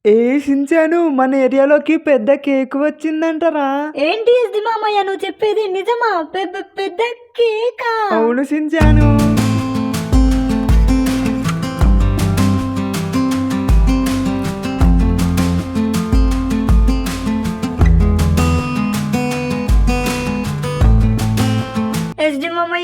ఏ షించాను మన ఏరియాలోకి పెద్ద కేక్ వచ్చిందంటరా. ఏంటి ఇది మామయ్య నువ్వు చెప్పేది నిజమా? పెద్ద కేకా? అవును షించాను.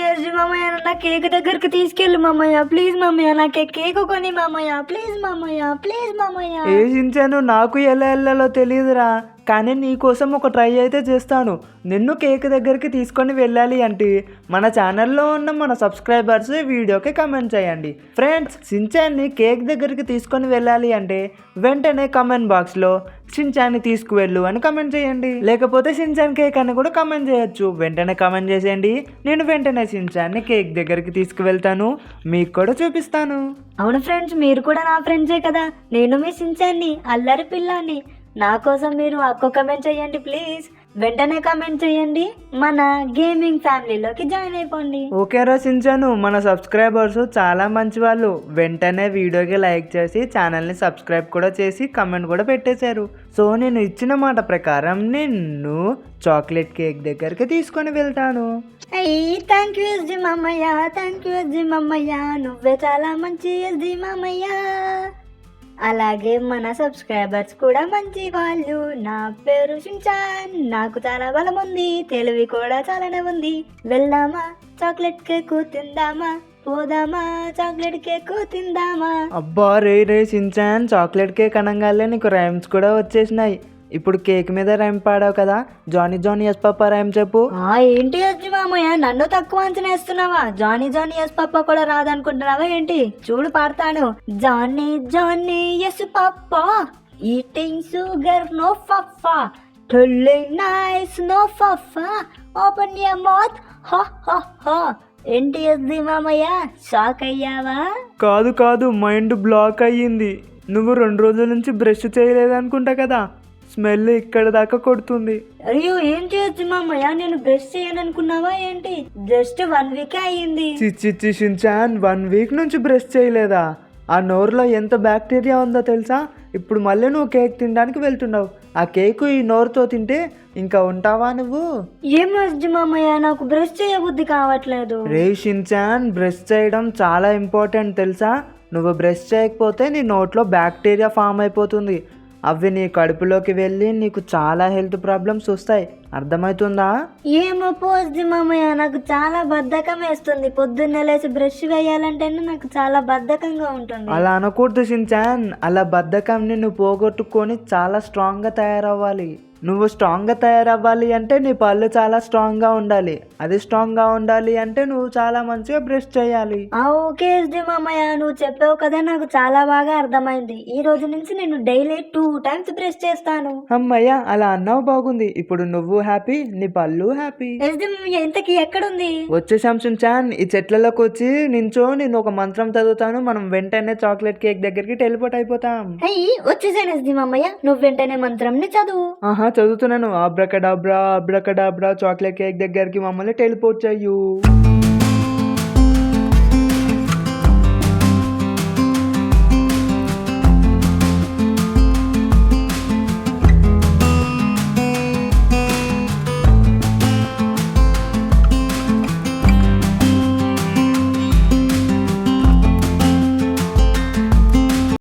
ఎస్డి మామయ్య నా కేక్ దగ్గరికి తీసుకెళ్ళు మామయ్య, ప్లీజ్ మామయ్య, నాకు కేక్ కొని మామయ్య, ప్లీజ్ మామయ్య. ఏ షించాను నాకు ఎలా వెళ్ళాలో తెలియదురా, కానీ నీకోసం ఒక ట్రై అయితే చేస్తాను. నిన్ను కేక్ దగ్గరికి తీసుకొని వెళ్ళాలి అంటే మన ఛానల్లో ఉన్న మన సబ్స్క్రైబర్స్ వీడియోకి కమెంట్ చేయండి. ఫ్రెండ్స్, షించాన్ని కేక్ దగ్గరికి తీసుకొని వెళ్ళాలి అంటే వెంటనే కమెంట్ బాక్స్లో షించాన్ని తీసుకువెళ్ళు అని కమెంట్ చేయండి. లేకపోతే షించాన్ కేక్ అని కూడా కమెంట్ చేయొచ్చు. వెంటనే కమెంట్ చేసేయండి, నేను వెంటనే షించాన్ని కేక్ దగ్గరికి తీసుకువెళ్తాను, మీకు కూడా చూపిస్తాను. అవును ఫ్రెండ్స్, మీరు కూడా నా ఫ్రెండ్సే కదా. నేను మీ షించాన్ని, అల్లరి పిల్లాన్ని. నా కోసం మీరు ఒక్క కమెంట్ చేయండి ప్లీజ్. వెంటనే కమెంట్ చేయండి, మన గేమింగ్ ఫ్యామిలీలోకి జాయిన్ అయిపోండి. ఓకేరా షించాను, మన సబ్స్క్రైబర్స్ చాలా మంచి వాళ్ళు. వెంటనే వీడియోకి లైక్ చేసి ఛానల్ని సబ్స్క్రైబ్ కూడా చేసి కమెంట్ కూడా పెట్టేశారు. సో నేను ఇచ్చిన మాట ప్రకారం నిన్ను చాక్లెట్ కేక్ దగ్గరికి తీసుకొని వెళ్తాను. థ్యాంక్ యూ ఎస్డి మామయ్య, నువ్వే చాలా మంచి ఎస్డి మామయ్య. అలాగే మన సబ్స్క్రైబర్స్ కూడా మంచి వాళ్ళు. నా పేరు షించాన్, నాకు చాలా బలం ఉంది, తెలివి కూడా చాలానే ఉంది. వెళ్దామా చాక్లెట్ కేక్ తిందామా, పోదామా చాక్లెట్ కేక్ తిందామా. అబ్బా రే షించాన్, చాక్లెట్ కేక్ అనగానే నీకు రైమ్స్ కూడా వచ్చేసినాయి. ఇప్పుడు కేక్ మీద రైమ్ పాడావు కదా, జానీ ఎస్ పాపా రైమ్ చెప్పు. ఏంటి ఎస్డి మామయ్య, నన్ను తక్కువ అంచనా వేస్తున్నావా? జానీ ఎస్ పాపా కూడా రాదనుకుంటున్నావా ఏంటి? చూడు పాడతాను. Johnny yes papa, eating sugar no papa, telling nice no papa, open your mouth ha ha హా. ఏంటి ఎస్డి మామయ్య, షాక్ అయ్యావా? కాదు మైండ్ బ్లాక్ అయ్యింది. నువ్వు 2 రోజుల నుంచి బ్రష్ చేయలేదనుకుంటా కదా, స్మెల్ ఇక్కడ దాకా కొడుతుంది. అయ్యో ఏం చేయొచ్చు మామయ్య, నేను బ్రష్ చేయననుకున్నావా ఏంటి? జస్ట్ 1 వీక్ అయ్యింది. చిచ్చి షించాన్, 1 వీక్ నుంచి బ్రష్ చేయలేదా? ఆ నోరులో ఎంత బ్యాక్టీరియా ఉందో తెలుసా? ఇప్పుడు మళ్ళీ నువ్వు కేక్ తినడానికి వెళ్తున్నావు. ఆ కేకు ఈ నోరుతో తింటే ఇంకా ఉంటావా నువ్వు? ఏం ఎస్డి మామయ్య, నాకు బ్రష్ చేయబుద్ధి కావట్లేదు. రే షించాన్, బ్రష్ చేయడం చాలా ఇంపార్టెంట్ తెలుసా? నువ్వు బ్రష్ చేయకపోతే నీ నోట్లో బ్యాక్టీరియా ఫామ్ అయిపోతుంది. అవి నీ కడుపులోకి వెళ్ళి నీకు చాలా హెల్త్ ప్రాబ్లమ్స్ వస్తాయి. అర్థమవుతుందా? ఏమో పోస్ది మామయ్య, నాకు చాలా బద్ధకం వేస్తుంది. పొద్దున్నే లేచి బ్రష్ వేయాలంటేనే నాకు చాలా బద్ధకంగా ఉంటుంది. అలా అనకూడదు షించాన్. అలా బద్ధకాన్ని నువ్వు పోగొట్టుకొని చాలా స్ట్రాంగ్గా తయారవ్వాలి. నువ్వు స్ట్రాంగ్గా తయారవ్వాలి అంటే నీ పళ్ళు చాలా స్ట్రాంగ్గా ఉండాలి. అది స్ట్రాంగ్గా ఉండాలి అంటే నువ్వు చాలా మంచిగా బ్రష్ చేయాలి. ఓకే ఎస్డి మామయ్య, నువ్వు చెప్పావు కదా, నాకు చాలా బాగా అర్థమైంది. ఈ రోజు నుంచి నేను డైలీ 2 టైమ్స్ బ్రష్ చేస్తాను. అమ్మయ్య, అలా అన్నావు బాగుంది. ఇప్పుడు నువ్వు హ్యాపీ, నీ పళ్ళు హ్యాపీ. ఎస్డి మామయ్య, ఇంతకీ ఎక్కడుంది? వచ్చేసాం షించాన్, ఈ చెట్లలోకి వచ్చి నించో, నేను ఒక మంత్రం చదువుతాను, మనం వెంటనే చాక్లెట్ కేక్ దగ్గరికి టెలిపోర్ట్ అయిపోతాం. వచ్చేసాను ఎస్డి మామయ్య, నువ్వు వెంటనే మంత్రంని చదువు. చదువుతున్నాను. అబ్రకడాబ్రా చాక్లెట్ కేక్ దగ్గరికి మమ్మల్ని టెలిపోర్ట్ చెయ్యు.